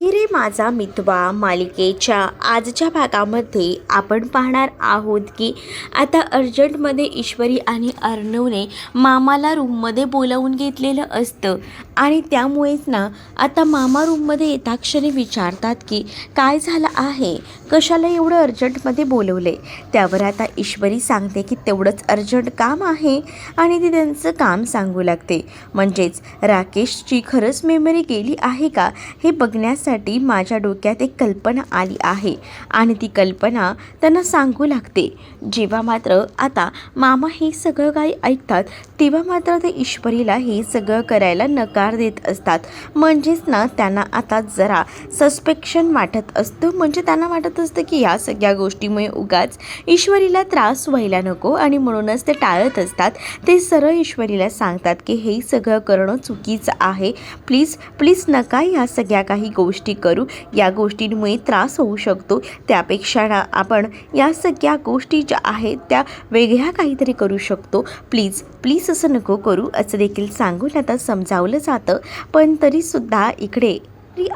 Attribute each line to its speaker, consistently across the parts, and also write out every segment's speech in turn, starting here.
Speaker 1: हिरे माझा मितवा मालिकेच्या आजच्या भागामध्ये आपण पाहणार आहोत की आता अर्जंटमध्ये ईश्वरी आणि अर्णवने मामाला रूममध्ये बोलावून घेतलेलं असतं आणि त्यामुळेच ना आता मामा रूममध्ये येताक्षणी विचारतात की काय झालं आहे, कशाला एवढं अर्जंटमध्ये बोलवले. त्यावर आता ईश्वरी सांगते की तेवढंच अर्जंट काम आहे आणि ती त्यांचं काम सांगू लागते. म्हणजेच राकेशची खरंच मेमरी गेली आहे का हे बघण्यासाठी माझ्या डोक्यात एक कल्पना आली आहे आणि ती कल्पना त्यांना सांगू लागते. जेव्हा मात्र आता मामा हे सगळं काही ऐकतात तेव्हा मात्र ते ईश्वरीला हे सगळं करायला नकार देत असतात. म्हणजेच ना त्यांना आता जरा सस्पेक्शन वाटत असतं. म्हणजे त्यांना वाटत असतं की या सगळ्या गोष्टीमुळे उगाच ईश्वरीला त्रास व्हायला नको आणि म्हणूनच ते टाळत असतात. ते सरळ ईश्वरीला सांगतात की हे सगळं करणं चुकीचं आहे, प्लीज प्लीज नका या सगळ्या काही गोष्टी करू, या गोष्टींमुळे त्रास होऊ शकतो. त्यापेक्षा ना आपण या सगळ्या गोष्टी ज्या आहेत त्या वेगळ्या काहीतरी करू शकतो, प्लीज प्लीज असं नको करू असं देखील सांगून आता समजावलं जातं. पण तरीसुद्धा इकडे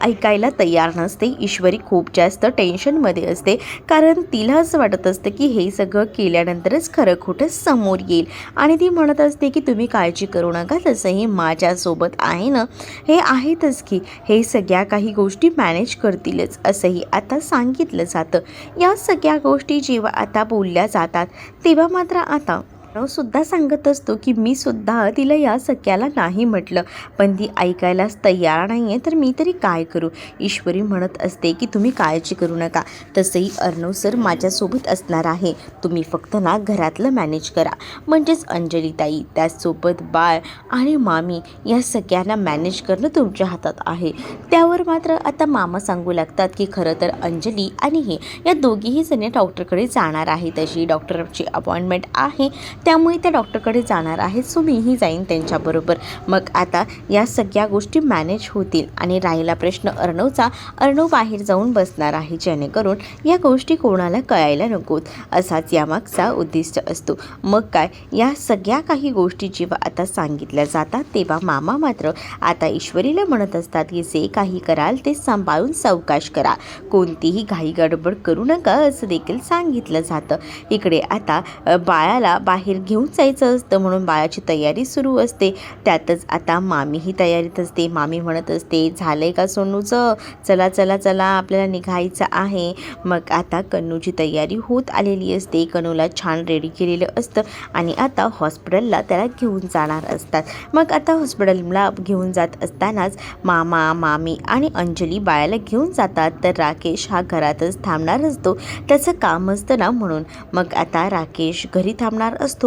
Speaker 1: ऐकायला तयार नसते. ईश्वरी खूप जास्त टेन्शनमध्ये असते कारण तिला असं वाटत असतं की हे सगळं केल्यानंतरच खरं खोटं समोर येईल आणि ती म्हणत असते की तुम्ही काळजी करू नका, तसंही माझ्यासोबत आहे ना, हे आहेतच की हे सगळ्या काही गोष्टी मॅनेज करतीलच असंही आता सांगितलं जातं. या सगळ्या गोष्टी जेव्हा आता बोलल्या जातात तेव्हा मात्र आता सुद्धा सांगत असतो की मी सुद्धा तिला या सगळ्याला नाही म्हटलं पण ती ऐकायलाच तयार नाही आहे, तर मी तरी काय करू. ईश्वरी म्हणत असते की तुम्ही काळजी करू नका, तसंही अर्णव सर माझ्यासोबत असणार आहे, तुम्ही फक्त ना घरातलं मॅनेज करा. म्हणजेच अंजलीताई त्याचसोबत बाळ आणि मामी या सगळ्यांना मॅनेज करणं तुमच्या हातात आहे. त्यावर मात्र आता मामा सांगू लागतात की खरं तर अंजली आणि हे या दोघीही जणी डॉक्टरकडे जाणार आहेत. तशी डॉक्टरची अपॉइंटमेंट आहे त्यामुळे त्या डॉक्टरकडे जाणार आहेत, सो मीही जाईन त्यांच्याबरोबर. मग आता या सगळ्या गोष्टी मॅनेज होतील आणि राहिला प्रश्न अर्णवचा. अर्णव बाहेर जाऊन बसणार आहे जेणेकरून या गोष्टी कोणाला कळायला नकोत, असाच यामागचा उद्दिष्ट असतो. मग काय या सगळ्या काही गोष्टी जेव्हा आता सांगितल्या जातात तेव्हा मामा मात्र आता ईश्वरीला म्हणत असतात की जे काही कराल ते सांभाळून सावकाश करा, कोणतीही घाई गडबड करू नका असं देखील सांगितलं जातं. इकडे आता बाळाला बाहेर घेऊन जायचं असतं म्हणून बाळाची तयारी सुरू असते. त्यातच आता मामी ही तयारीत असते. मामी म्हणत असते झालंय का सोनूचं, चला चला चला आपल्याला निघायचं आहे. मग आता कन्नूची तयारी होत आलेली असते. कन्नूला छान रेडी केलेलं असतं आणि आता हॉस्पिटलला त्याला घेऊन जाणार असतात. मग आता हॉस्पिटलला घेऊन जात असतानाच मामा मामी आणि अंजली बाळाला घेऊन जातात. तर राकेश हा घरातच थांबणार असतो, त्याचं काम असतं ना म्हणून. मग आता राकेश घरी थांबणार असतो.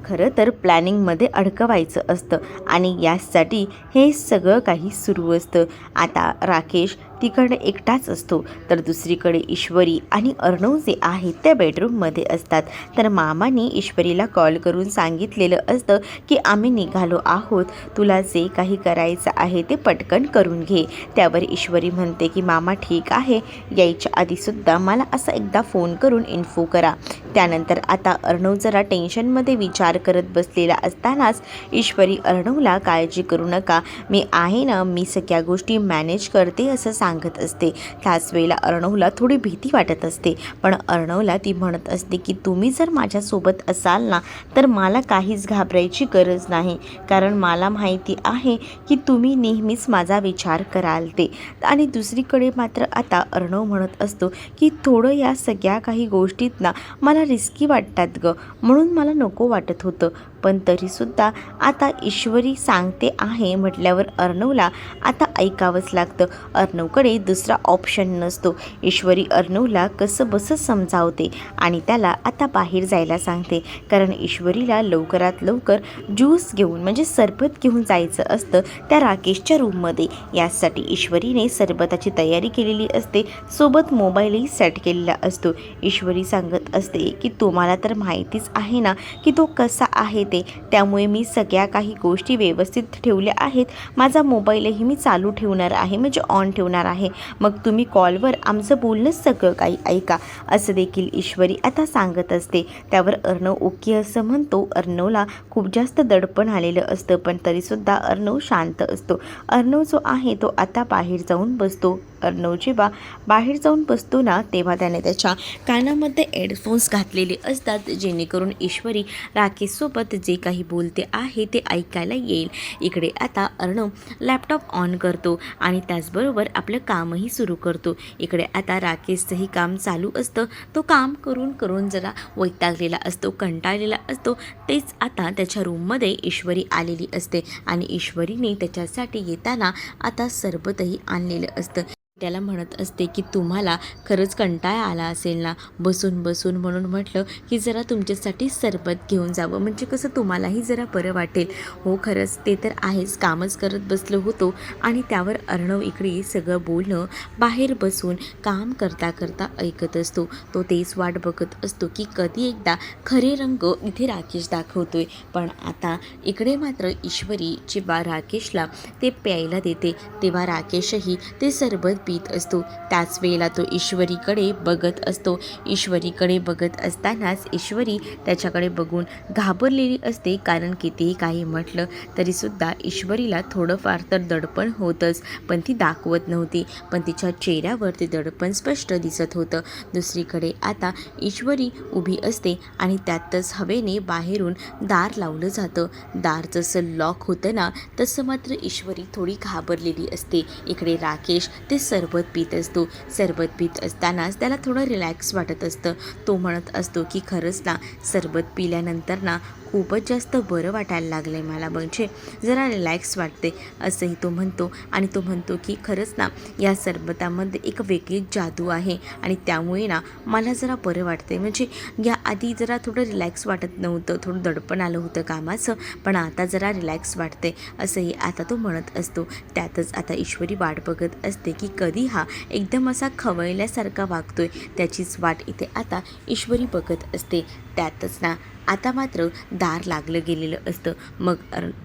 Speaker 1: खरं तर प्लॅनिंगमध्ये अडकवायचं असतं आणि यासाठी हे सगळं काही सुरू असतं. आता राकेश तिकडे एकटाच असतो तर दुसरीकडे ईश्वरी आणि अर्णव जे आहेत त्या बेडरूममध्ये असतात. तर मामाने ईश्वरीला कॉल करून सांगितलेलं असतं की आम्ही निघालो आहोत, तुला जे काही करायचं आहे ते पटकन करून घे. त्यावर ईश्वरी म्हणते की मामा ठीक आहे, यायच्या आधीसुद्धा मला असा एकदा फोन करून इन्फो करा. त्यानंतर आता अर्णव जरा टेन्शनमध्ये विचार करत बसलेला असतानाच ईश्वरी अर्णवला काळजी करू नका, मी आहे ना, मी सगळ्या गोष्टी मॅनेज करते असं सांगत असते. त्याच वेळेला अर्णवला थोडी भीती वाटत असते पण अर्णवला ती म्हणत असते की तुम्ही जर माझ्यासोबत असाल ना तर मला काहीच घाबरायची गरज नाही, कारण मला माहिती आहे की तुम्ही नेहमीच माझा विचार कराल ते. आणि दुसरीकडे मात्र आता अर्णव म्हणत असतो की थोडं या सगळ्या काही गोष्टीत ना मला रिस्की वाटतात गं, म्हणून मला नको वाटत होतं. पण तरीसुद्धा आता ईश्वरी सांगते आहे म्हटल्यावर अर्णवला आता ऐकावंच लागतं. अर्णवकडे दुसरा ऑप्शन नसतो. ईश्वरी अर्णवला कसं बसं समजावते आणि त्याला आता बाहेर जायला सांगते, कारण ईश्वरीला लवकरात लवकर ज्यूस घेऊन म्हणजे सरबत घेऊन जायचं असतं त्या राकेशच्या रूममध्ये. यासाठी ईश्वरीने सरबताची तयारी केलेली असते, सोबत मोबाईलही सेट केलेला असतो. ईश्वरी सांगत असते की तुम्हाला तर माहितीच आहे ना की तो कसा आहे ते, त्यामुळे मी सगळ्या काही गोष्टी व्यवस्थित ठेवल्या आहेत. माझा मोबाईलही मी चालू ठेवणार आहे, म्हणजे ऑन ठेवणार आहे. मग तुम्ही कॉलवर आमचं बोलणं सगळं काही ऐका असं देखील ईश्वरी आता सांगत असते. त्यावर अर्णव ओके असं म्हणतो. अर्णवला खूप जास्त दडपण आलेलं असतं पण तरीसुद्धा अर्णव शांत असतो. अर्णव जो आहे तो आता बाहेर जाऊन बसतो. अर्णव जेव्हा बाहेर जाऊन बसतो ना तेव्हा त्याने त्याच्या कानामध्ये हेडफोन्स घातलेले असतात, जेणेकरून ईश्वरी राकेशसोबत जे काही बोलते आहे ते ऐकायला येईल. इकडे आता अर्णव लॅपटॉप ऑन करतो आणि त्याचबरोबर आपलं कामही सुरू करतो. इकडे आता राकेशचंही काम चालू असतं. तो काम करून करून जरा वैतागलेला असतो, कंटाळलेला असतो. तेच आता त्याच्या रूममध्ये ईश्वरी आलेली असते आणि ईश्वरीने त्याच्यासाठी येताना आता सरबतही आणलेलं असतं. त्याला म्हणत असते की तुम्हाला खरंच कंटाळा आला असेल ना बसून बसून, म्हणून म्हटलं की जरा तुमच्यासाठी सरबत घेऊन जावं, म्हणजे कसं तुम्हालाही जरा बरं वाटेल. हो खरंच ते तर आहेच, कामच करत बसलो होतो. आणि त्यावर अर्णव इकडे सगळं बोलणं बाहेर बसून काम करता करता ऐकत असतो. तो तेच वाट बघत असतो की कधी एकदा खरे रंग इथे राकेश दाखवतोय. पण आता इकडे मात्र ईश्वरी जेव्हा राकेशला ते प्यायला देते तेव्हा राकेशही ते सरबत पीत असतो. त्याच वेळेला तो ईश्वरीकडे बघत असतो. ईश्वरीकडे बघत असतानाच ईश्वरी त्याच्याकडे बघून घाबरलेली असते, कारण कितीही काही म्हटलं तरीसुद्धा ईश्वरीला थोडंफार तर दडपण होतंच, पण ती दाखवत नव्हती. पण तिच्या चेहऱ्यावर ते दडपण स्पष्ट दिसत होतं. दुसरीकडे आता ईश्वरी उभी असते आणि त्यातच हवेने बाहेरून दार लावलं जातं. दार जसं लॉक होतं ना तसं मात्र ईश्वरी थोडी घाबरलेली असते. इकडे राकेश ते सरबत पीत असतो. सरबत पीत असतानाच त्याला थोडं रिलॅक्स वाटत असतं. तो म्हणत असतो की खरंच ना सरबत पिल्यानंतर ना खूपच जास्त बरं वाटायला लागलं आहे मला, म्हणजे जरा रिलॅक्स वाटते असंही तो म्हणतो. आणि तो म्हणतो की खरंच ना या सरबतामध्ये एक वेगळीच जादू आहे आणि त्यामुळे ना मला जरा बरं वाटते, म्हणजे याआधी जरा थोडं रिलॅक्स वाटत नव्हतं, थोडं दडपण आलं होतं कामाचं, पण आता जरा रिलॅक्स वाटते असंही आता तो म्हणत असतो. त्यातच आता ईश्वरी वाट बघत असते की कधी हा एकदम असा खवळल्यासारखा वागतोय. त्याचीच वाट इथे आता ईश्वरी बघत असते. त्यातच ना आता मात्र दार लागलं गेलेलं असतं. मग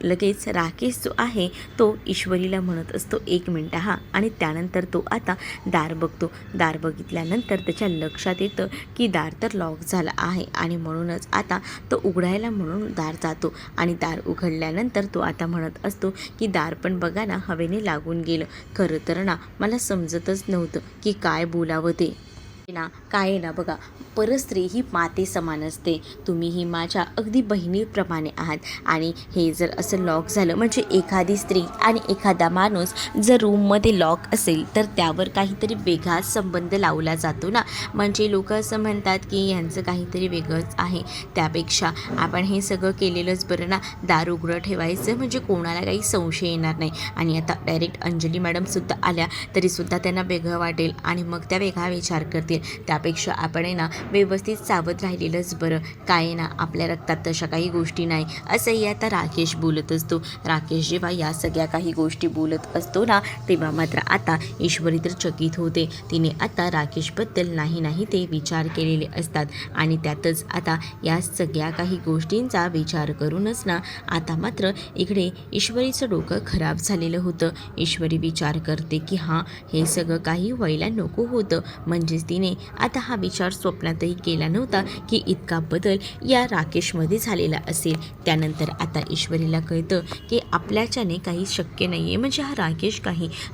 Speaker 1: लगेच राकेश जो आहे तो ईश्वरीला म्हणत असतो 1 मिनटं हां, आणि त्यानंतर तो आता दार बघतो. दार बघितल्यानंतर त्याच्या लक्षात येतं की दार तर लॉक झालं आहे आणि म्हणूनच आता तो उघडायला म्हणून दार जातो. आणि दार उघडल्यानंतर तो आता म्हणत असतो की दार पण बघा ना हवेने लागून गेलं. खरं तर ना मला समजतच नव्हतं की काय बोलावं ते ना. काय आहे ना बघा, परस्त्री ही माते समान असते. तुम्ही ही माझ्या अगदी बहिणीप्रमाणे आहात आणि हे जर असं लॉक झालं, म्हणजे एखादी स्त्री आणि एखादा माणूस जर रूममध्ये लॉक असेल तर त्यावर काहीतरी वेगळाच संबंध लावला जातो ना. म्हणजे लोक असं म्हणतात की यांचं काहीतरी वेगळंच आहे, त्यापेक्षा आपण हे सगळं केलेलंच बरं ना. दार उघडं ठेवायचं म्हणजे कोणाला काही संशय येणार नाही. आणि आता डायरेक्ट अंजली मॅडमसुद्धा आल्या तरीसुद्धा त्यांना वेगळं वाटेल आणि मग त्या वेगळा विचार करतील. त्यापेक्षा आपण आहे ना व्यवस्थित सावध राहिलेलंच बरं. काय आहे ना आपल्या रक्तात तशा काही गोष्टी नाही असंही आता राकेश बोलत असतो. राकेश जेव्हा या सगळ्या काही गोष्टी बोलत असतो ना तेव्हा मात्र आता ईश्वरी तर चकित होते. तिने आता राकेशबद्दल नाही ते विचार केलेले असतात आणि त्यातच आता या सगळ्या काही गोष्टींचा विचार करूनच ना आता मात्र इकडे ईश्वरीचं डोकं खराब झालेलं होतं. ईश्वरी विचार करते की हां, हे सगळं काही व्हायला नको होतं. म्हणजेच तिने आता हा विचार स्वप्नातही केला नव्हता की इतका बदल या राकेशमध्ये झालेला असेल. त्यानंतर आता ईश्वरीला कळतं की आपल्याच्याने काही शक्य नाही आहे, म्हणजे हा राकेश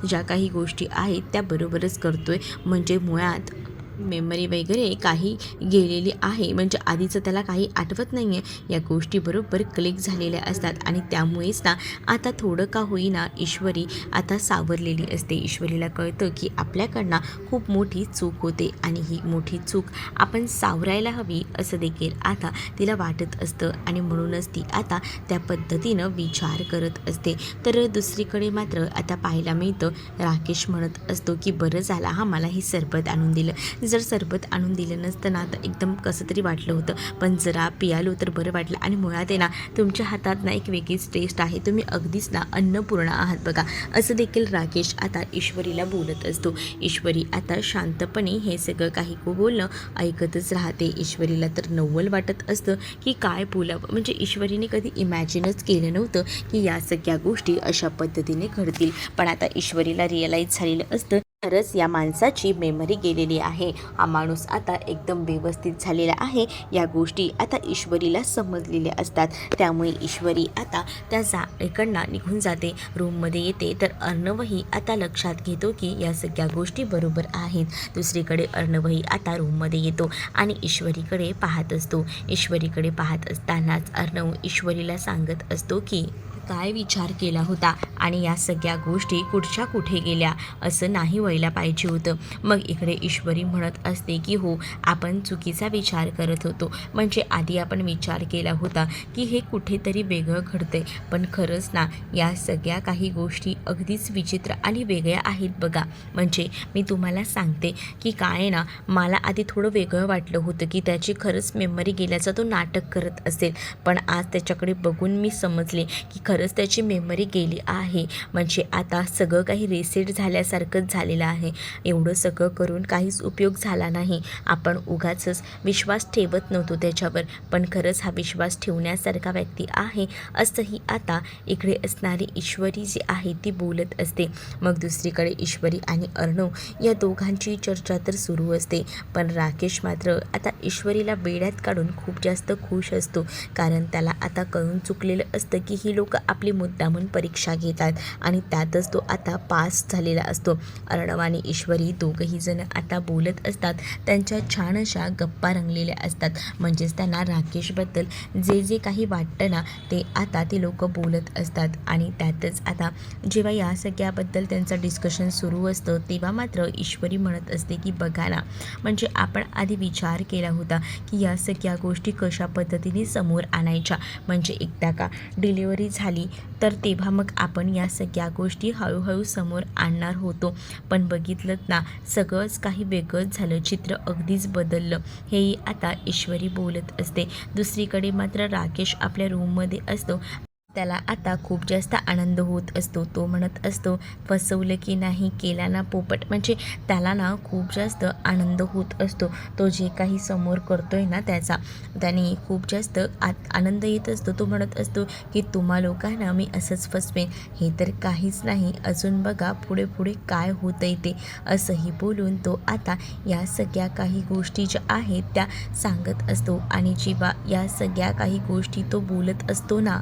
Speaker 1: ज्या काही गोष्टी आहेत त्या बरोबरच करतोय. म्हणजे मुळात मेमरी वगैरे काही गेलेली आहे, म्हणजे आधीचं त्याला काही आठवत नाही आहे. या गोष्टी बरोबर क्लिक झालेल्या असतात आणि त्यामुळेच ना आता थोडं का होईना ईश्वरी आता सावरलेली असते. ईश्वरीला कळतं की आपल्याकडनं खूप मोठी चूक होते आणि ही मोठी चूक आपण सावरायला हवी असं देखील आता तिला वाटत असतं आणि म्हणूनच ती आता त्या पद्धतीनं विचार करत असते. तर दुसरीकडे मात्र आता पाहायला मिळतं राकेश म्हणत असतो की बरं झालं हा मला ही सरबत आणून दिलं. जर सरबत आणून दिलं नसतं ना तर एकदम कसं तरी वाटलं होतं, पण जरा पियालो तर बरं वाटलं. आणि मुळात आहे ना तुमच्या हातात ना एक वेगळीच टेस्ट आहे, तुम्ही अगदीच ना अन्नपूर्णा आहात बघा, असं देखील राकेश आता ईश्वरीला बोलत असतो. ईश्वरी आता शांतपणे हे सगळं काही बोलणं ऐकतच राहते. ईश्वरीला तर नवल वाटत असतं की काय बोलावं, म्हणजे ईश्वरीने कधी इमॅजिनच केलं नव्हतं की या सगळ्या गोष्टी अशा पद्धतीने घडतील. पण आता ईश्वरीला रिअलाईज झालेलं असतं खरंच या माणसाची मेमरी गेलेली आहे. हा माणूस आता एकदम व्यवस्थित झालेला आहे. या गोष्टी आता ईश्वरीला समजलेल्या असतात. त्यामुळे ईश्वरी आता त्या जागेकडनं निघून जाते, रूममध्ये येते. तर अर्णवही आता लक्षात घेतो की या सगळ्या गोष्टी बरोबर आहेत. दुसरीकडे अर्णवही आता रूममध्ये येतो आणि ईश्वरीकडे पाहत असतो. ईश्वरीकडे पाहत असतानाच अर्णव ईश्वरीला सांगत असतो की काय विचार केला होता आणि या सगळ्या गोष्टी कुठच्या कुठे गेल्या, असं नाही व्हायला पाहिजे होतं. मग इकडे ईश्वरी म्हणत असते की हो, आपण चुकीचा विचार करत होतो. म्हणजे आधी आपण विचार केला होता की हे कुठेतरी वेगळं घडतंय, पण खरंच ना या सगळ्या काही गोष्टी अगदीच विचित्र आणि वेगळ्या आहेत बघा. म्हणजे मी तुम्हाला सांगते की काय ना, मला आधी थोडं वेगळं वाटलं होतं की त्याची खरंच मेमरी गेल्याचं तो नाटक करत असेल, पण आज त्याच्याकडे बघून मी समजले की खरंच त्याची मेमरी गेली आहे. म्हणजे आता सगळं काही रिसेट झाल्यासारखंच झालेलं आहे. एवढं सगळं करून काहीच उपयोग झाला नाही. आपण उगाचच विश्वास ठेवत नव्हतो त्याच्यावर, पण खरंच हा विश्वास ठेवण्यासारखा व्यक्ती आहे असंही आता इकडे असणारी ईश्वरी जी आहे ती बोलत असते. मग दुसरीकडे ईश्वरी आणि अर्णव या दोघांची चर्चा तर सुरू असते, पण राकेश मात्र आता ईश्वरीला वेड्यात काढून खूप जास्त खुश असतो. कारण त्याला आता कळून चुकलेलं असतं की ही लोक आपली मुद्दामून परीक्षा घेतात आणि त्यातच तो आता पास झालेला असतो. अर्णव आणि ईश्वरी दोघंही जण आता बोलत असतात. त्यांच्या छान अशा गप्पा रंगलेल्या असतात. म्हणजेच त्यांना राकेशबद्दल जे जे काही वाटतं ना ते आता ते लोक बोलत असतात. आणि त्यातच आता जेव्हा या सगळ्याबद्दल त्यांचं डिस्कशन सुरू असतं तेव्हा मात्र ईश्वरी म्हणत असते की बघा ना, म्हणजे आपण आधी विचार केला होता की या सगळ्या गोष्टी कशा पद्धतीने समोर आणायच्या. म्हणजे एकदा का डिलिव्हरी झाली तर तेव्हा मग आपण या सगळ्या गोष्टी हळूहळू समोर आणणार होतो, पण बघितलं ना सगळंच काही वेगळंच झालं, चित्र अगदीच बदललं. हेही आता ईश्वरी बोलत असते. दुसरीकडे मात्र राकेश आपल्या रूममध्ये असतो. त्याला आता खूप जास्त आनंद होत असतो. तो म्हणत असतो फसवलं की नाही केला ना पोपट. म्हणजे त्याला ना खूप जास्त आनंद होत असतो. तो जे काही समोर करतोय ना त्याने खूप जास्त आनंद येत असतो. तो म्हणत असतो की तुम्हा लोकांना मी असंच फसवेन, हे तर काहीच नाही, अजून बघा पुढे पुढे काय होतंय ते. असंही बोलून तो आता या सगळ्या काही गोष्टी ज्या आहेत त्या सांगत असतो. आणि जेव्हा या सगळ्या काही गोष्टी तो बोलत असतो ना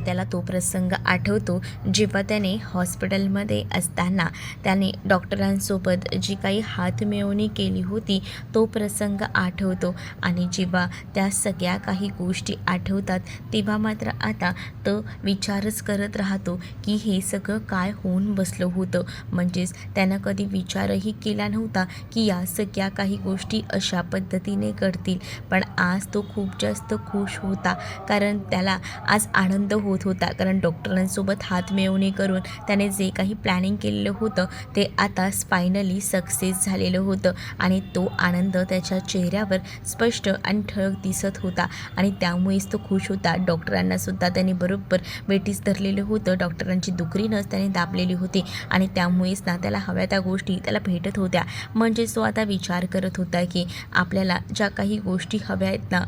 Speaker 1: त्याला तो प्रसंग आठवतो जेव्हा त्याने हॉस्पिटलमध्ये असताना त्याने डॉक्टरांसोबत जी काही हातमिळवणी केली होती तो प्रसंग आठवतो. आणि जेव्हा त्या सगळ्या काही गोष्टी आठवतात तेव्हा मात्र आता तो विचारच करत राहतो की हे सगळं काय होऊन बसलं होतं. म्हणजेच त्यानं कधी विचारही केला नव्हता की या सगळ्या काही गोष्टी अशा पद्धतीने घडतील. पण आज तो खूप जास्त खुश होता, कारण त्याला आज आनंद होत होता. कारण डॉक्टरांसोबत हातमिळवणी करून त्याने जे काही प्लॅनिंग केलेलं होतं ते आता फायनली सक्सेस झालेलं होतं. आणि तो आनंद त्याच्या चेहऱ्यावर स्पष्ट आणि ठळक दिसत होता. आणि त्यामुळेच तो खुश होता. डॉक्टरांनासुद्धा त्याने बरोबर वेठीस धरलेलं होतं. डॉक्टरांची दुखरीनंच त्याने दाबलेली होती आणि त्यामुळेच ना त्याला हव्या त्या गोष्टी त्याला भेटत होत्या. म्हणजेच तो आता विचार करत होता की आपल्याला ज्या काही गोष्टी हव्या आहेत ना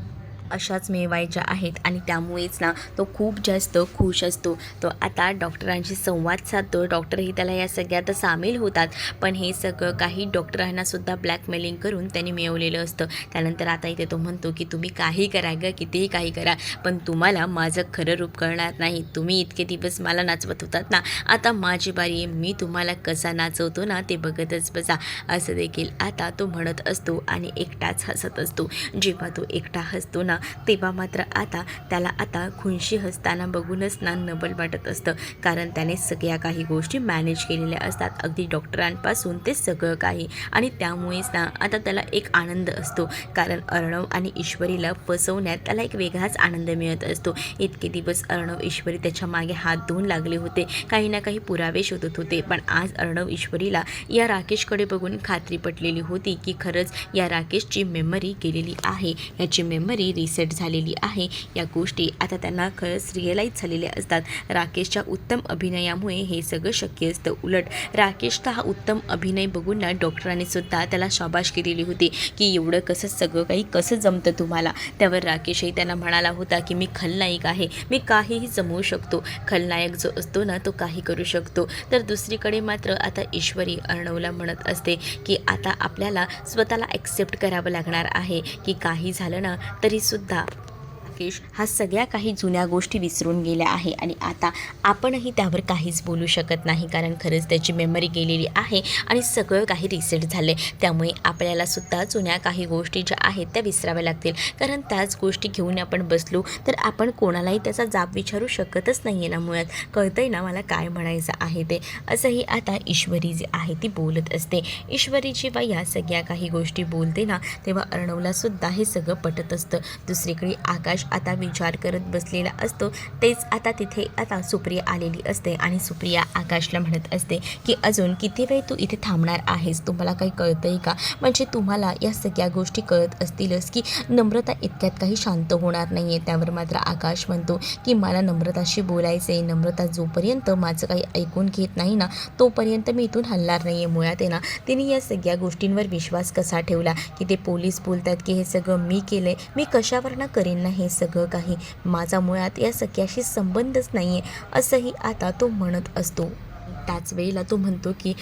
Speaker 1: अशाच मिळवायच्या आहेत. आणि त्यामुळेच ना तो खूप जास्त खुश असतो. तो आता डॉक्टरांशी संवाद साधतो. डॉक्टरही त्याला या सगळ्यात सामील होतात. पण हे सगळं काही डॉक्टरांनासुद्धा ब्लॅकमेलिंग करून त्यांनी मिळवलेलं असतं. त्यानंतर आता इथे तो म्हणतो की तुम्ही काही करा ग, कितीही काही करा, पण तुम्हाला माझं खरं रूप कळणार नाही. तुम्ही इतके दिवस मला नाचवत होतात ना, आता माझी बारी आहे, मी तुम्हाला कसा नाचवतो ना ते बघतच बसा. असं देखील आता तो म्हणत असतो आणि एकटाच हसत असतो. जेव्हा तो एकटा हसतो ना तेव्हा मात्र आता त्याला आता खुनशी हसताना बघूनच ना नबल वाटत असतं. कारण त्याने सगळ्या काही गोष्टी मॅनेज केलेल्या असतात, अगदी डॉक्टरांपासून ते सगळं काही. आणि त्यामुळेच ना आता त्याला एक आनंद असतो. कारण अर्णव आणि ईश्वरीला फसवण्यात त्याला एक वेगळाच आनंद मिळत असतो. इतके दिवस अर्णव ईश्वरी त्याच्या मागे हात धुवून लागले होते, काही ना काही पुरावे शोधत होते. पण आज अर्णव ईश्वरीला या राकेशकडे बघून खात्री पटलेली होती की खरंच या राकेशची मेमरी गेलेली आहे. याची मेमरी रिसेट झालेली आहे. या गोष्टी आता त्यांना खरंच रिअलाईज झालेल्या असतात. राकेशच्या उत्तम अभिनयामुळे हे सगळं शक्य असतं. उलट राकेशचा हा उत्तम अभिनय बघून ना डॉक्टरांनी सुद्धा त्याला शाबासकी दिली होती की एवढं कसं सगळं काही कसं जमतं तुम्हाला. त्यावर राकेशही त्यांना म्हणाला होता की मी खलनायक आहे, मी काहीही जमवू शकतो. खलनायक जो असतो ना तो काही करू शकतो. तर दुसरीकडे मात्र आता ईश्वरी अर्णवला म्हणत असते की आता आपल्याला स्वतःला ॲक्सेप्ट करावं लागणार आहे की काही झालं ना तरीसुद्धा राकेश हा सगळ्या काही जुन्या गोष्टी विसरून गेल्या आहे आणि आता आपणही त्यावर काहीच बोलू शकत नाही, कारण खरंच त्याची मेमरी गेलेली आहे आणि सगळं काही रिसेट झाले. त्यामुळे आपल्याला सुद्धा जुन्या काही गोष्टी ज्या आहेत त्या विसराव्या लागतील, कारण त्याच गोष्टी घेऊन आपण बसलो तर आपण कोणालाही त्याचा जाब विचारू शकतच नाही आहे ना. मुळात कळतंय ना मला काय म्हणायचं आहे ते. असंही आता ईश्वरी जी आहे ती बोलत असते. ईश्वरी जेव्हा या सगळ्या काही गोष्टी बोलते ना तेव्हा अर्णवला सुद्धा हे सगळं पटत असतं. दुसरीकडे आकाश आता विचार करत बसलेला असतो. तेच आता तिथे आता सुप्रिया आलेली असते आणि सुप्रिया आकाशला म्हणत असते की अजून किती वेळ तू इथे थांबणार आहेस, तुम्हाला काही कळतंय का? म्हणजे तुम्हाला या सगळ्या गोष्टी कळत असतीलच की नम्रता इतक्यात काही शांत होणार नाही आहे. त्यावर मात्र आकाश म्हणतो की मला नम्रताशी बोलायचं आहे. नम्रता जोपर्यंत माझं काही ऐकून घेत नाही ना तोपर्यंत मी इथून हलणार नाही आहे. मुळात आहे ना तिने या सगळ्या गोष्टींवर विश्वास कसा ठेवला की ते पोलीस बोलतात की हे सगळं मी केलं आहे, मी कशावरनं करेन ना हे सगळं काही, माझा मुळात या सगळ्याशी संबंधच नाही आहे असंही आता तो म्हणत असतो. त्याच वेळेला तो म्हणतो की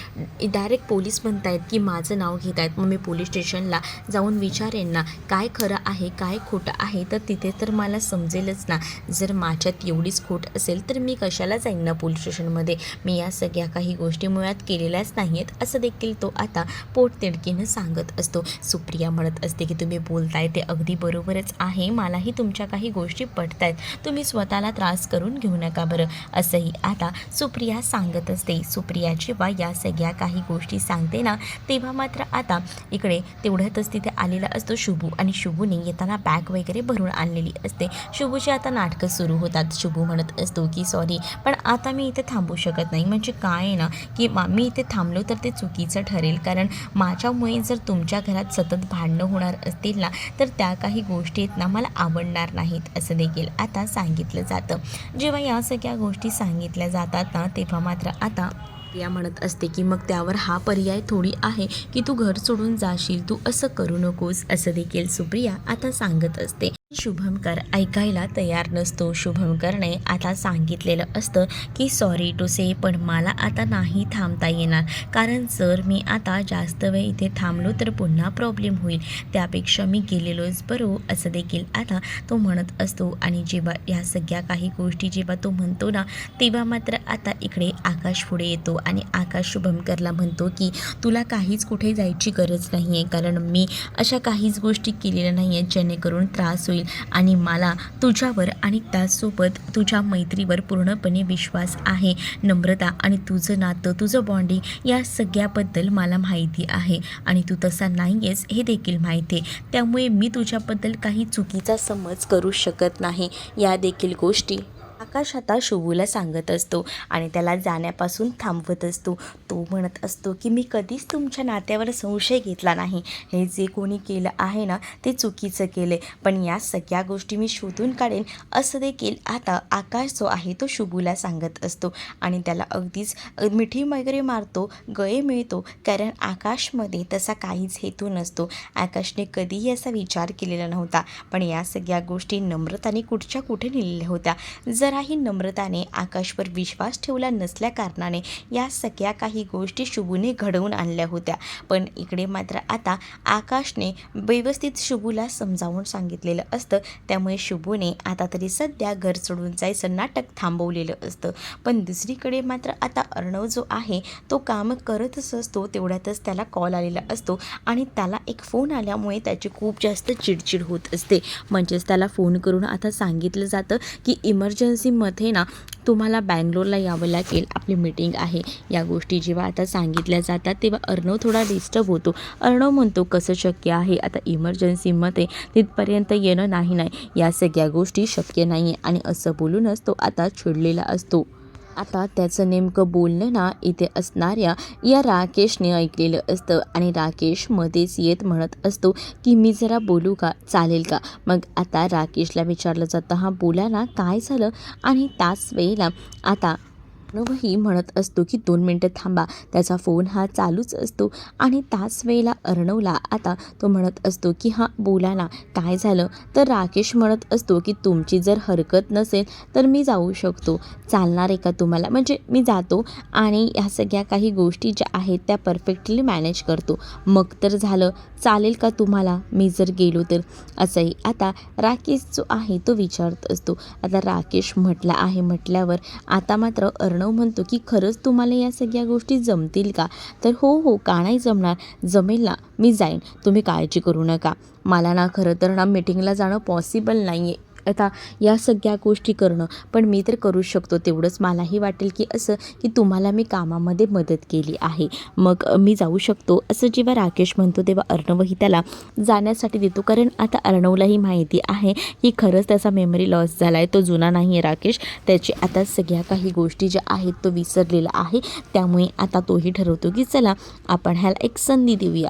Speaker 1: डायरेक्ट पोलीस म्हणतायत की माझं नाव घेत आहेत, मग मी पोलीस स्टेशनला जाऊन विचारेन ना काय खरं आहे काय खोटं आहे, तर तिथे तर मला समजेलच ना. जर माझ्यात एवढीच खोट असेल तर मी कशाला जाईन ना पोलीस स्टेशनमध्ये. मी या सगळ्या काही गोष्टी मुळात केलेल्याच नाही आहेत असं देखील तो आता पोटतिडकीनं सांगत असतो. सुप्रिया म्हणत असते की तुम्ही बोलताय ते अगदी बरोबरच आहे, मलाही तुमच्या काही गोष्टी पटत आहेत, तुम्ही स्वतःला त्रास करून घेऊ नका बरं, असंही आता सुप्रिया सांगत असते. सुप्रिया जेव्हा या सगळ्या काही गोष्टी सांगते ना तेव्हा मात्र आता इकडे तेवढ्यातच तिथे आलेला असतो शुभू आणि शुभूने येताना बॅग वगैरे भरून आणलेली असते. शुभूची आता नाटकं सुरू होतात. शुभू म्हणत असतो की सॉरी पण आता मी इथे थांबू शकत नाही. म्हणजे काय आहे ना की मी इथे थांबलो तर ते चुकीचं ठरेल, कारण माझ्यामुळे जर तुमच्या घरात सतत भांडणं होणार असतील ना तर त्या काही गोष्टी आहेत ना मला आवडणार नाहीत असं देखील आता सांगितलं जातं. जेव्हा या सगळ्या गोष्टी सांगितल्या जातात ना तेव्हा मात्र आता प्रिया म्हणत असते की मग त्यावर हा पर्याय थोडी आहे की तू घर सोडून जाशील, तू असं करू नकोस असं देखील सुप्रिया आता सांगत असते. शुभमकर ऐकायला तयार नसतो. शुभमकरने आता सांगितलेलं असतं की सॉरी टू से पण मला आता नाही थांबता येणार, कारण जर मी आता जास्त वेळ इथे थांबलो तर पुन्हा प्रॉब्लेम होईल, त्यापेक्षा मी गेलेलोच बरं असं देखील आता तो म्हणत असतो. आणि जेव्हा या सगळ्या काही गोष्टी जेव्हा तो म्हणतो ना तेव्हा मात्र आता इकडे आकाश पुढे येतो आणि आकाश शुभमकरला म्हणतो की तुला काहीच कुठे जायची गरज नाही आहे, कारण मी अशा काहीच गोष्टी केलेल्या नाही आहेत जेणेकरून त्रास होईल आणि मला तुझ्यावर आणि त्याचसोबत तुझ्या मैत्रीवर पूर्णपणे विश्वास आहे. नम्रता आणि तुझं नातं तुझं बॉन्डिंग या सगळ्याबद्दल मला माहिती आहे आणि तू तसा नाही आहेस हे देखील माहिती आहे, त्यामुळे मी तुझ्याबद्दल काही चुकीचा समज करू शकत नाही. या देखील गोष्टी आकाश आता शुभूला सांगत असतो आणि त्याला जाण्यापासून थांबवत असतो. तो म्हणत असतो की मी कधीच तुमच्या नात्यावर संशय घेतला नाही, हे जे कोणी केलं आहे ना ते चुकीचं केले, पण या सगळ्या गोष्टी मी शोधून काढेन असं देखील आता आकाश जो आहे तो शुभूला सांगत असतो. आणि त्याला अगदीच मिठी वगैरे मारतो, गळे मिळतो, कारण आकाशमध्ये तसा काहीच हेतू नसतो. आकाशने कधीही असा विचार केलेला नव्हता, पण या सगळ्या गोष्टी नम्रताने कुठच्या कुठे नेलेल्या होत्या. जराही नम्रताने आकाशवर विश्वास ठेवला नसल्या कारणाने या सगळ्या काही गोष्टी शुभूने घडवून आणल्या होत्या. पण इकडे मात्र आता आकाशने व्यवस्थित शुभूला समजावून सांगितलेलं असतं, त्यामुळे शुभूने आता तरी सध्या घर सोडून जायचं नाटक थांबवलेलं असतं. पण दुसरीकडे मात्र आता अर्णव जो आहे तो काम करतच असतो. तेवढ्यातच त्याला कॉल आलेला असतो आणि त्याला एक फोन आल्यामुळे त्याची खूप जास्त चिडचिड होत असते. म्हणजेच त्याला फोन करून आता सांगितलं जातं की इमर्जन्सीमध्ये ना तुम्हाला बँगलोरला यावं लागेल, आपली मीटिंग आहे. या गोष्टी जेव्हा आता सांगितल्या जातात तेव्हा अर्णव थोडा डिस्टर्ब होतो. अर्णव म्हणतो कसं शक्य आहे, आता इमर्जन्सीमध्ये तिथपर्यंत येणं नाही, या सगळ्या गोष्टी शक्य नाही आहे आणि असं बोलूनच तो आता चिडलेला असतो. आता त्याचं नेमकं बोलणं ना इथे असणाऱ्या या राकेशने ऐकलेलं असतं आणि राकेश मध्येच येत म्हणत असतो की मी जरा बोलू का, चालेल का? मग आता राकेशला विचारलं जातं, हां बोला ना, काय झालं? आणि त्याच वेळेला आता अर्णवही म्हणत असतो की 2 मिनटं थांबा. त्याचा फोन हा चालूच असतो आणि त्याच वेळेला अर्णवला आता तो म्हणत असतो की हां बोला ना, काय झालं? तर राकेश म्हणत असतो की तुमची जर हरकत नसेल तर मी जाऊ शकतो. चालणार आहे का तुम्हाला? म्हणजे मी जातो आणि ह्या सगळ्या काही गोष्टी ज्या आहेत त्या परफेक्टली मॅनेज करतो. मग तर झालं, चालेल का तुम्हाला मी जर गेलो तर? असंही आता राकेश जो आहे तो विचारत असतो. आता राकेश म्हटला आहे म्हटल्यावर आता मात्र अर्णव म्हणतो की खरंच तुम्हाला या सगळ्या गोष्टी जमतील का? तर हो, का नाही जमणार? जमेल ना, मी जाईन. तुम्ही काळजी करू नका. मला ना खरं तर ना मीटिंगला जाणं पॉसिबल नाही आहे. आता या सगळ्या गोष्टी करणं, पण मी तर करू शकतो तेवढंच. मलाही वाटेल की असं की तुम्हाला मी कामामध्ये मदत केली आहे, मग मी जाऊ शकतो. असं जेव्हा राकेश म्हणतो तेव्हा अर्णवही त्याला जाण्यासाठी देतो. कारण आता अर्णवलाही माहिती आहे की खरंच त्याचा मेमरी लॉस झाला आहे. तो जुना नाही आहे राकेश. त्याची आता सगळ्या काही गोष्टी ज्या आहेत तो विसरलेला आहे. त्यामुळे आता तोही ठरवतो की चला आपण ह्याला एक संधी देऊया.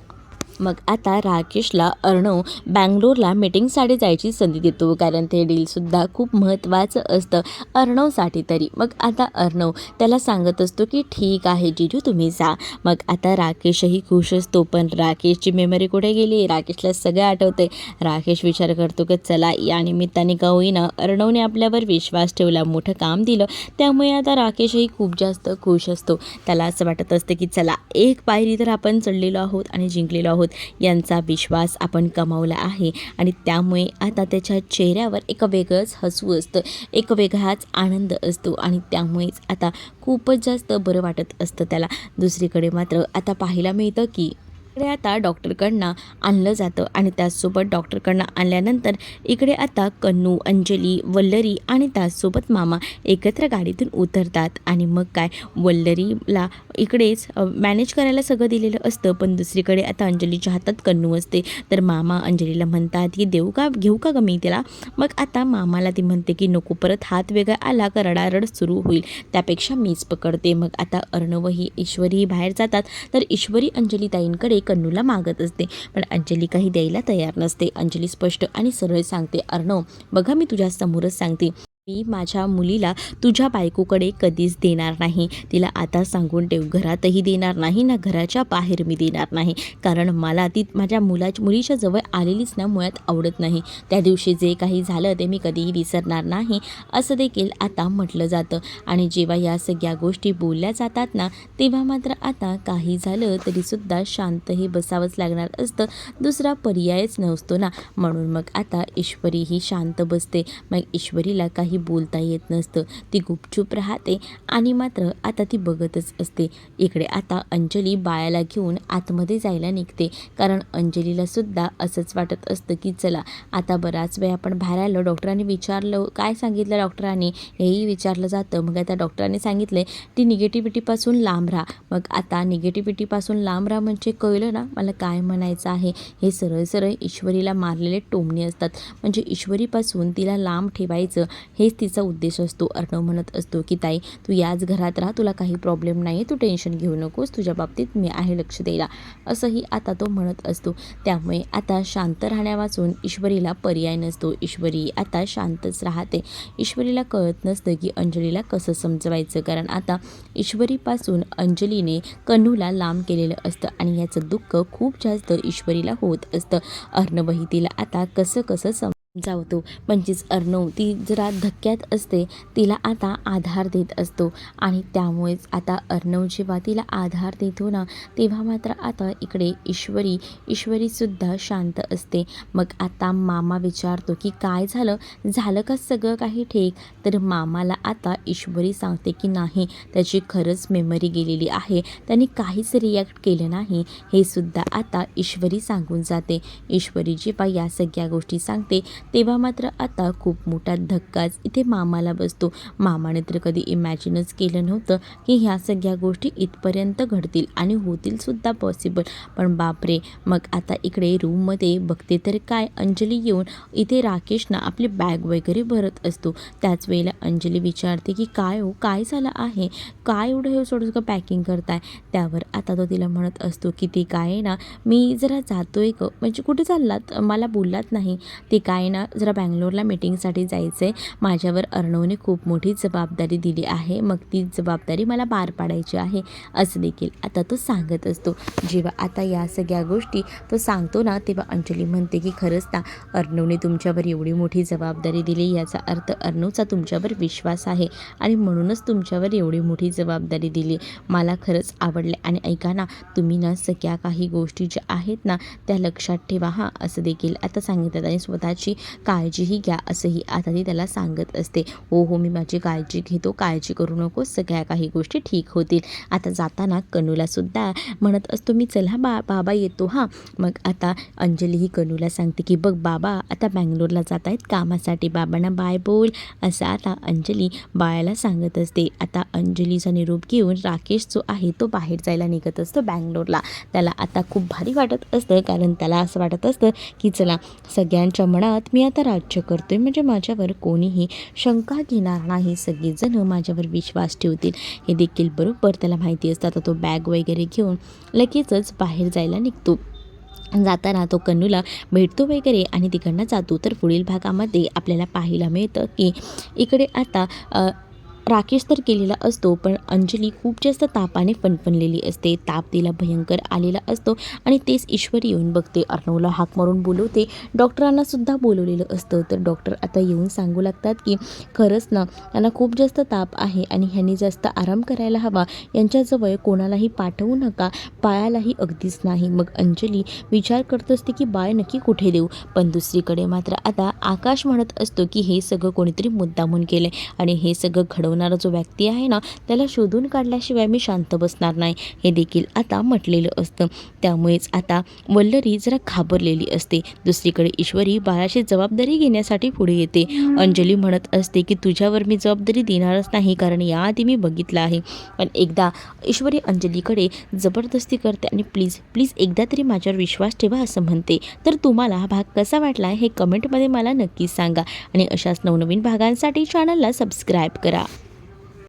Speaker 1: मग आता राकेशला अर्णव बँगलोरला मीटिंगसाठी जायची संधी देतो. कारण ते डीलसुद्धा खूप महत्त्वाचं असतं अर्णवसाठी तरी. मग आता अर्णव त्याला सांगत असतो की ठीक आहे जीजू, तुम्ही जा. मग आता राकेशही खुश असतो. पण राकेशची मेमरी कुठे गेली? राकेशला सगळं आठवते. राकेश विचार करतो की चला या निमित्ताने का होईना अर्णवने आपल्यावर विश्वास ठेवला, मोठं काम दिलं. त्यामुळे आता राकेशही खूप जास्त खुश असतो. त्याला असं वाटत असतं की चला एक पायरी तर आपण चढलेलो आहोत आणि जिंकलेलो आहोत. यांचा विश्वास आपण कमावला आहे आणि त्यामुळे आता त्याच्या चेहऱ्यावर एक वेगळंच हसू असतं, एक वेगळाच आनंद असतो आणि त्यामुळेच आता खूपच जास्त बरं वाटत असतं त्याला. दुसरीकडे मात्र आता पाहायला मिळतं की इकडे आता डॉक्टरकडनं आणलं जातं आणि त्याचसोबत डॉक्टरकडनं आणल्यानंतर इकडे आता कन्नू, अंजली, वल्लरी आणि त्याचसोबत मामा एकत्र गाडीतून उतरतात. आणि मग काय, वल्लरीला इकडेच मॅनेज करायला सगळं दिलेलं असतं. पण दुसरीकडे आता अंजलीच्या हातात कन्नू असते. तर मामा अंजलीला म्हणतात की घेऊ का ग मी त्याला? मग आता मामाला ती म्हणते की नको, परत हात वेगळा आला का रडारड सुरू होईल, त्यापेक्षा मीच पकडते. मग आता अर्णवही ईश्वरीही बाहेर जातात. तर ईश्वरी अंजलीताईंकडे कन्नूला मागत असते, पण अंजली काही द्यायला तयार नसते. अंजली स्पष्ट आणि सरळ सांगते, अर्णव बघा, मी तुझ्या समोरच सांगते, मी माझ्या मुलीला तुझ्या बायकोकडे कधीच देणार नाही. तिला आता सांगून ठेव, घरातही देणार नाही ना घराच्या बाहेर मी देणार नाही. कारण मला ती माझ्या मुलीच्या जवळ आलेलीच ना मुळात आवडत नाही. त्या दिवशी जे काही झालं ते मी कधीही विसरणार नाही, असं देखील आता म्हटलं जातं. आणि जेव्हा या सगळ्या गोष्टी बोलल्या जातात ना, तेव्हा मात्र आता काही झालं तरीसुद्धा शांतही बसावंच लागणार असतं. दुसरा पर्यायच नसतो ना. म्हणून मग आता ईश्वरी ही शांत बसते. मग ईश्वरीला काही बोलता येत नसतं. ती गुपचूप राहते आणि मात्र आता ती बघतच असते. इकडे आता अंजली बाळाला घेऊन आतमध्ये जायला निघते. कारण अंजलीला सुद्धा असंच वाटत असतं की चला आता बराच वेळ आपण बाहेर आलो. डॉक्टरांनी विचारलं, काय सांगितलं डॉक्टरांनी, हेही विचारलं जातं. मग आता डॉक्टरांनी सांगितले ती निगेटिव्हिटीपासून लांब राहा. मग आता निगेटिव्हिटीपासून लांब राहा म्हणजे कळलं ना मला काय म्हणायचं आहे? हे सरळ सरळ ईश्वरीला मारलेले टोमणे असतात. म्हणजे ईश्वरीपासून तिला लांब ठेवायचं हेच तिचा उद्देश असतो. अर्णव म्हणत असतो की ताई तू याच घरात राहा, तुला काही प्रॉब्लेम नाही, तू टेन्शन घेऊ नकोस, तुझ्या बाबतीत मी आहे लक्ष द्यायला, असंही आता तो म्हणत असतो. त्यामुळे आता शांत राहण्यापासून ईश्वरीला पर्याय नसतो. ईश्वरी आता शांतच राहते. ईश्वरीला कळत नसतं की अंजलीला कसं समजवायचं. कारण आता ईश्वरीपासून अंजलीने कन्नूला लांब केलेलं असतं आणि याचं दुःख खूप जास्त ईश्वरीला होत असतं. अर्णवही तिला आता कसं समजावतो. म्हणजेच अर्णव ती जरा धक्क्यात असते, तिला आता आधार देत असतो आणि त्यामुळेच आता अर्णव जेव्हा तिला आधार देतो ना, तेव्हा मात्र आता इकडे ईश्वरीसुद्धा शांत असते. मग आता मामा विचारतो की काय झालं का सगळं काही ठीक? तर मामाला आता ईश्वरी सांगते की नाही, त्याची खरंच मेमरी गेलेली आहे, त्यांनी काहीच रिॲक्ट केलं नाही, हे सुद्धा आता ईश्वरी सांगून जाते. ईश्वरी जेव्हा या सगळ्या गोष्टी सांगते तेव्हा मात्र आता खूप मोठा धक्काच इथे मामाला बसतो. मामाने तर कधी इमॅजिनच केलं नव्हतं की ह्या सगळ्या गोष्टी इथपर्यंत घडतील आणि होतील सुद्धा पॉसिबल. पण बापरे, मग आता इकडे रूममध्ये बघते तर काय, अंजली येऊन इथे राकेशना आपली बॅग वगैरे भरत असतो. त्याच वेळेला अंजली विचारते की काय हो, काय झालं आहे, काय एवढं हे सोडं पॅकिंग करताय. त्यावर आता तो तिला म्हणत असतो की ते काय आहे ना, मी जरा जातोय म्हणजे कुठे चाललात, मला बोललात नाही. ते काय ना, जरा बँगलोरला मीटिंगसाठी जायचं आहे. माझ्यावर अर्णवने खूप मोठी जबाबदारी दिली आहे, मग ती जबाबदारी मला पार पाडायची आहे असं देखील आता तो सांगत असतो. जेव्हा आता या सगळ्या गोष्टी तो सांगतो ना, तेव्हा अंजली म्हणते की खरंच ना, अर्णवने तुमच्यावर एवढी मोठी जबाबदारी दिली, याचा अर्थ अर्णवचा तुमच्यावर विश्वास आहे आणि म्हणूनच तुमच्यावर एवढी मोठी जबाबदारी दिली. मला खरंच आवडले. आणि ऐका ना, तुम्ही ना सगळ्या काही गोष्टी ज्या आहेत ना त्या लक्षात ठेवा हां, असं देखील आता सांगितलं. आणि स्वतःची काळजीही घ्या असंही आता ती त्याला सांगत असते. हो हो, मी माझी काळजी घेतो, काळजी करू नको, सगळ्या काही गोष्टी ठीक होतील. आता जाताना कनूलासुद्धा म्हणत असतो मी, चला बाबा येतो हां. मग आता अंजली ही कनूला सांगते की बघ बाबा आता बँगलोरला जात आहेत कामासाठी, बाबांना बाय बोल, असं आता अंजली बाळाला सांगत असते. आता अंजलीचा निरोप घेऊन राकेश जो आहे तो बाहेर जायला निघत असतो बँगलोरला. त्याला आता खूप भारी वाटत असतं, कारण त्याला असं वाटत असतं की चला, सगळ्यांच्या मनात मी आता राज्य करतोय, म्हणजे माझ्यावर कोणीही शंका घेणार नाही, सगळेजण माझ्यावर विश्वास ठेवतील. हे देखील बरोबर त्याला माहिती असतं. आता तो बॅग वगैरे घेऊन लगेचच बाहेर जायला निघतो. जाताना तो कन्नूला भेटतो वगैरे आणि तिकडनं जातो. तर पुढील भागामध्ये आपल्याला पाहायला मिळतं की इकडे आता राकेश तर केलेला असतो, पण अंजली खूप जास्त तापाने फणफणलेली असते. ताप तिला भयंकर आलेला असतो आणि तेच ईश्वरी येऊन बघते. अर्णवला हाक मारून बोलवते. डॉक्टरांनासुद्धा बोलवलेलं असतं. तर डॉक्टर आता येऊन सांगू लागतात की खरंच ना, त्यांना खूप जास्त ताप आहे आणि ह्यांनी जास्त आराम करायला हवा, यांच्याजवळ कोणालाही पाठवू नका, बाळालाही अगदीच नाही. मग अंजली विचार करत असते की बाळ नक्की कुठे देऊ. पण दुसरीकडे मात्र आता आकाश म्हणत असतो की हे सगळं कोणीतरी मुद्दामून केलं आणि हे सगळं घडवणारा जो व्यक्ती आहे ना, त्याला शोधून काढल्याशिवाय मी शांत बसणार नाही, हे देखील आता म्हटलेलं असतं. त्यामुळेच आता वल्लरी जरा घाबरलेली असते. दुसरीकडे ईश्वरी बाळाची जबाबदारी घेण्यासाठी पुढे येते. अंजली म्हणत असते की तुझ्यावर मी जबाबदारी देणारच नाही, कारण याआधी मी बघितलं आहे. पण एकदा ईश्वरी अंजलीकडे जबरदस्ती करते आणि प्लीज प्लीज एकदा तरी माझ्यावर विश्वास ठेवा असं म्हणते. तर तुम्हाला हा भाग कसा वाटला हे कमेंटमध्ये मला नक्कीच सांगा आणि अशाच नवनवीन भागांसाठी चॅनलला सबस्क्राईब करा.